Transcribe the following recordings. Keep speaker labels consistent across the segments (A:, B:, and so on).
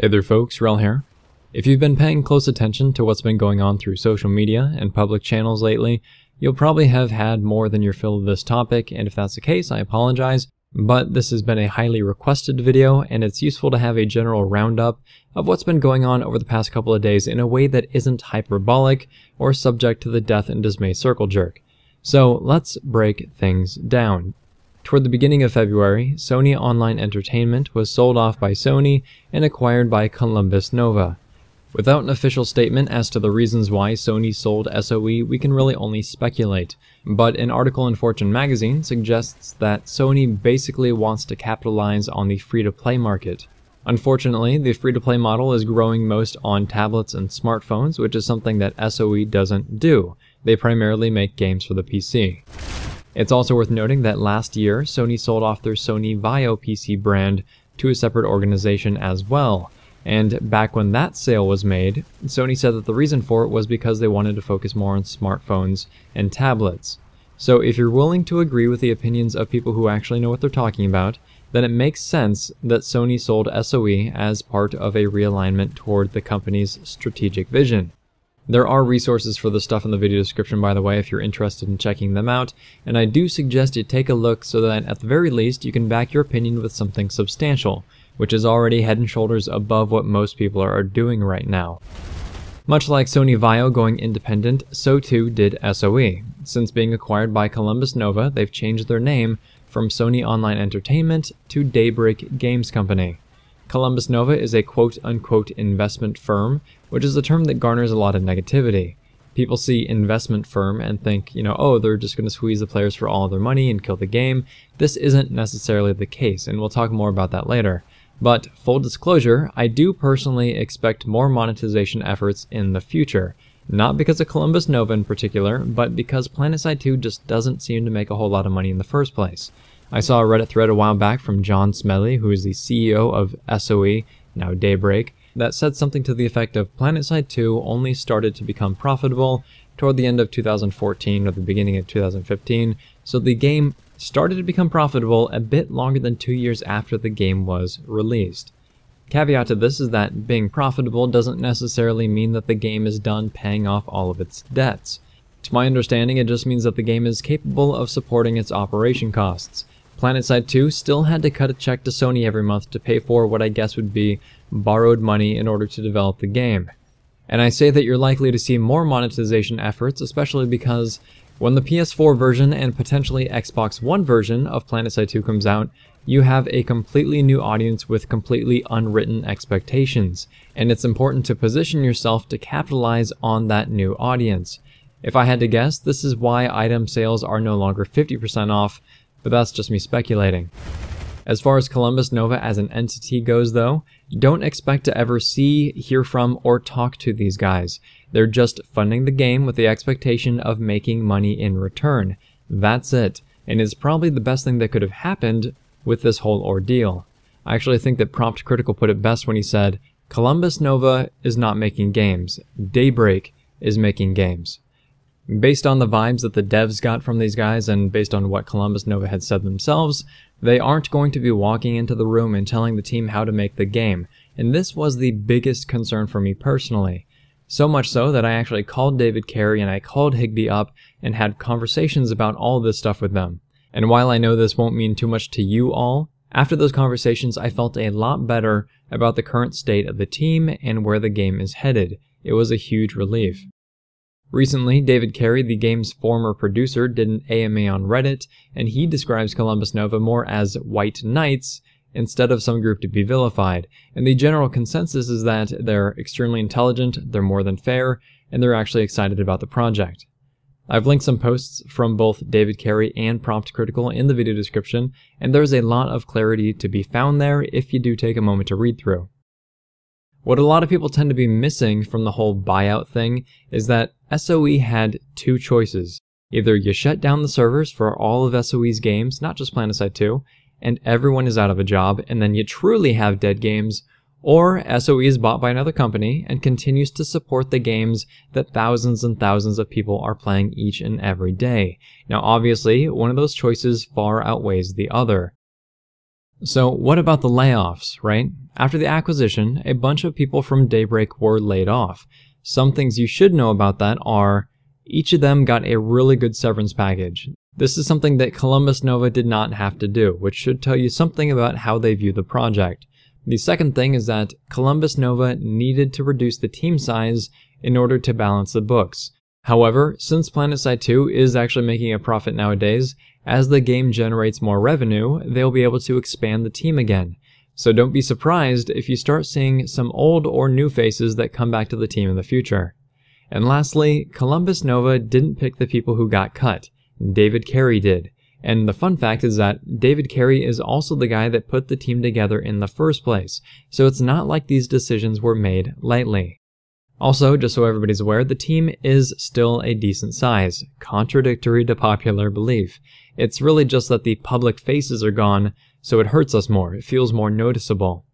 A: Hey there folks, Wrel here. If you've been paying close attention to what's been going on through social media and public channels lately, you'll probably have had more than your fill of this topic, and if that's the case, I apologize, but this has been a highly requested video, and it's useful to have a general roundup of what's been going on over the past couple of days in a way that isn't hyperbolic or subject to the death and dismay circle jerk. So let's break things down. Toward the beginning of February, Sony Online Entertainment was sold off by Sony and acquired by Columbus Nova. Without an official statement as to the reasons why Sony sold SOE, we can really only speculate, but an article in Fortune magazine suggests that Sony basically wants to capitalize on the free-to-play market. Unfortunately, the free-to-play model is growing most on tablets and smartphones, which is something that SOE doesn't do. They primarily make games for the PC. It's also worth noting that last year, Sony sold off their Sony Vaio PC brand to a separate organization as well. And back when that sale was made, Sony said that the reason for it was because they wanted to focus more on smartphones and tablets. So if you're willing to agree with the opinions of people who actually know what they're talking about, then it makes sense that Sony sold SOE as part of a realignment toward the company's strategic vision. There are resources for the stuff in the video description, by the way, if you're interested in checking them out, and I do suggest you take a look so that at the very least you can back your opinion with something substantial, which is already head and shoulders above what most people are doing right now. Much like Sony Vaio going independent, so too did SOE. Since being acquired by Columbus Nova, they've changed their name from Sony Online Entertainment to Daybreak Games Company. Columbus Nova is a quote-unquote investment firm, which is a term that garners a lot of negativity. People see investment firm and think, oh, they're just going to squeeze the players for all of their money and kill the game. This isn't necessarily the case, and we'll talk more about that later. But full disclosure, I do personally expect more monetization efforts in the future. Not because of Columbus Nova in particular, but because PlanetSide 2 just doesn't seem to make a whole lot of money in the first place. I saw a Reddit thread a while back from John Smelly, who is the CEO of SOE, now Daybreak, that said something to the effect of PlanetSide 2 only started to become profitable toward the end of 2014 or the beginning of 2015, so the game started to become profitable a bit longer than 2 years after the game was released. Caveat to this is that being profitable doesn't necessarily mean that the game is done paying off all of its debts. To my understanding, it just means that the game is capable of supporting its operation costs. PlanetSide 2 still had to cut a check to Sony every month to pay for what I guess would be borrowed money in order to develop the game. And I say that you're likely to see more monetization efforts, especially because when the PS4 version and potentially Xbox One version of PlanetSide 2 comes out, you have a completely new audience with completely unwritten expectations, and it's important to position yourself to capitalize on that new audience. If I had to guess, this is why item sales are no longer 50% off, but that's just me speculating. As far as Columbus Nova as an entity goes though, don't expect to ever see, hear from, or talk to these guys. They're just funding the game with the expectation of making money in return. That's it, and it's probably the best thing that could have happened with this whole ordeal. I actually think that Prompt Critical put it best when he said, Columbus Nova is not making games, Daybreak is making games. Based on the vibes that the devs got from these guys and based on what Columbus Nova had said themselves, they aren't going to be walking into the room and telling the team how to make the game, and this was the biggest concern for me personally. So much so that I actually called David Carey and I called Higby up and had conversations about all this stuff with them. And while I know this won't mean too much to you all, after those conversations I felt a lot better about the current state of the team and where the game is headed. It was a huge relief. Recently, David Carey, the game's former producer, did an AMA on Reddit, and he describes Columbus Nova more as white knights instead of some group to be vilified, and the general consensus is that they're extremely intelligent, they're more than fair, and they're actually excited about the project. I've linked some posts from both David Carey and Prompt Critical in the video description, and there's a lot of clarity to be found there if you do take a moment to read through. What a lot of people tend to be missing from the whole buyout thing is that SOE had two choices. Either you shut down the servers for all of SOE's games, not just PlanetSide 2, and everyone is out of a job, and then you truly have dead games, or SOE is bought by another company and continues to support the games that thousands and thousands of people are playing each and every day. Now obviously, one of those choices far outweighs the other. So what about the layoffs, right? After the acquisition, a bunch of people from Daybreak were laid off. Some things you should know about that are, each of them got a really good severance package. This is something that Columbus Nova did not have to do, which should tell you something about how they view the project. The second thing is that Columbus Nova needed to reduce the team size in order to balance the books. However, since PlanetSide 2 is actually making a profit nowadays, as the game generates more revenue, they'll be able to expand the team again. So don't be surprised if you start seeing some old or new faces that come back to the team in the future. And lastly, Columbus Nova didn't pick the people who got cut. David Carey did. And the fun fact is that David Carey is also the guy that put the team together in the first place, so it's not like these decisions were made lightly. Also, just so everybody's aware, the team is still a decent size, contradictory to popular belief. It's really just that the public faces are gone, so it hurts us more, it feels more noticeable.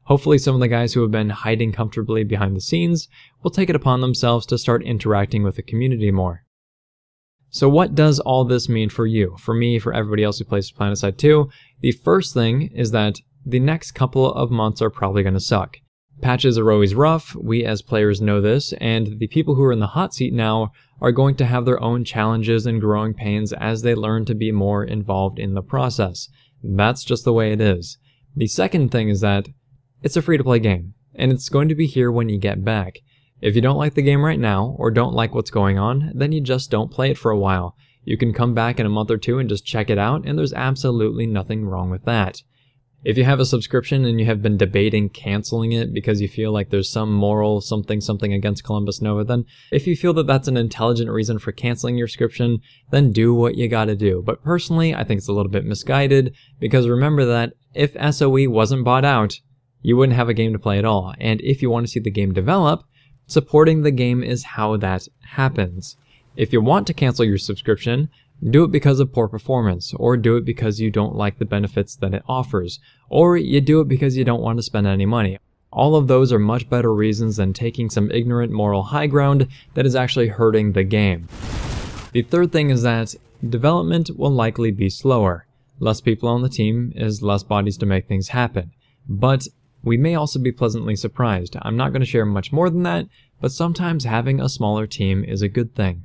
A: Hopefully some of the guys who have been hiding comfortably behind the scenes will take it upon themselves to start interacting with the community more. So what does all this mean for you, for me, for everybody else who plays PlanetSide 2? The first thing is that the next couple of months are probably going to suck. Patches are always rough, we as players know this, and the people who are in the hot seat now are going to have their own challenges and growing pains as they learn to be more involved in the process. That's just the way it is. The second thing is that it's a free-to-play game, and it's going to be here when you get back. If you don't like the game right now, or don't like what's going on, then you just don't play it for a while. You can come back in a month or two and just check it out, and there's absolutely nothing wrong with that. If you have a subscription and you have been debating canceling it because you feel like there's some moral something against Columbus Nova, then if you feel that that's an intelligent reason for canceling your subscription, then do what you gotta do. But personally, I think it's a little bit misguided, because remember that if SOE wasn't bought out, you wouldn't have a game to play at all. And if you want to see the game develop, supporting the game is how that happens. If you want to cancel your subscription, do it because of poor performance, or do it because you don't like the benefits that it offers, or you do it because you don't want to spend any money. All of those are much better reasons than taking some ignorant moral high ground that is actually hurting the game. The third thing is that development will likely be slower. Less people on the team is less bodies to make things happen. But we may also be pleasantly surprised. I'm not going to share much more than that, but sometimes having a smaller team is a good thing.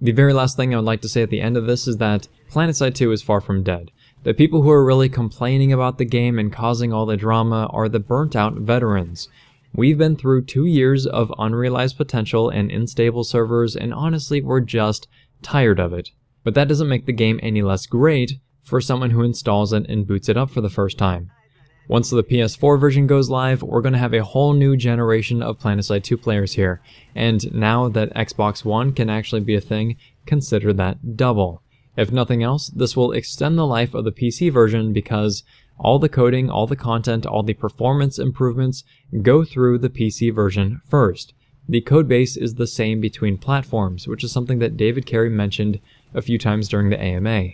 A: The very last thing I would like to say at the end of this is that PlanetSide 2 is far from dead. The people who are really complaining about the game and causing all the drama are the burnt-out veterans. We've been through 2 years of unrealized potential and unstable servers, and honestly, we're just tired of it. But that doesn't make the game any less great for someone who installs it and boots it up for the first time. Once the PS4 version goes live, we're going to have a whole new generation of PlanetSide 2 players here, and now that Xbox One can actually be a thing, consider that double. If nothing else, this will extend the life of the PC version because all the coding, all the content, all the performance improvements go through the PC version first. The codebase is the same between platforms, which is something that David Carey mentioned a few times during the AMA.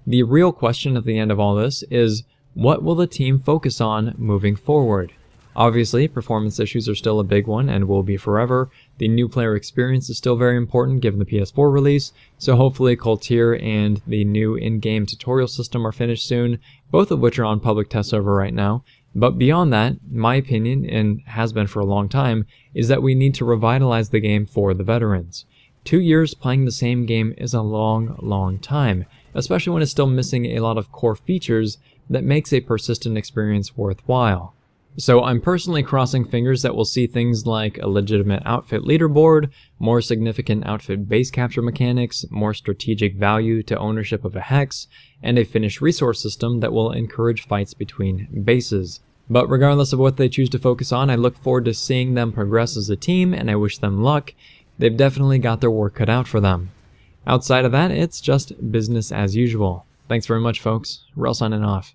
A: The real question at the end of all this is, what will the team focus on moving forward? Obviously, performance issues are still a big one and will be forever. The new player experience is still very important given the PS4 release, so hopefully Coltier and the new in-game tutorial system are finished soon, both of which are on public test server right now. But beyond that, my opinion, and has been for a long time, is that we need to revitalize the game for the veterans. 2 years playing the same game is a long time, especially when it's still missing a lot of core features that makes a persistent experience worthwhile. So I'm personally crossing fingers that we'll see things like a legitimate outfit leaderboard, more significant outfit base capture mechanics, more strategic value to ownership of a hex, and a finished resource system that will encourage fights between bases. But regardless of what they choose to focus on, I look forward to seeing them progress as a team, and I wish them luck. They've definitely got their work cut out for them. Outside of that, it's just business as usual. Thanks very much, folks. Wrel signing off.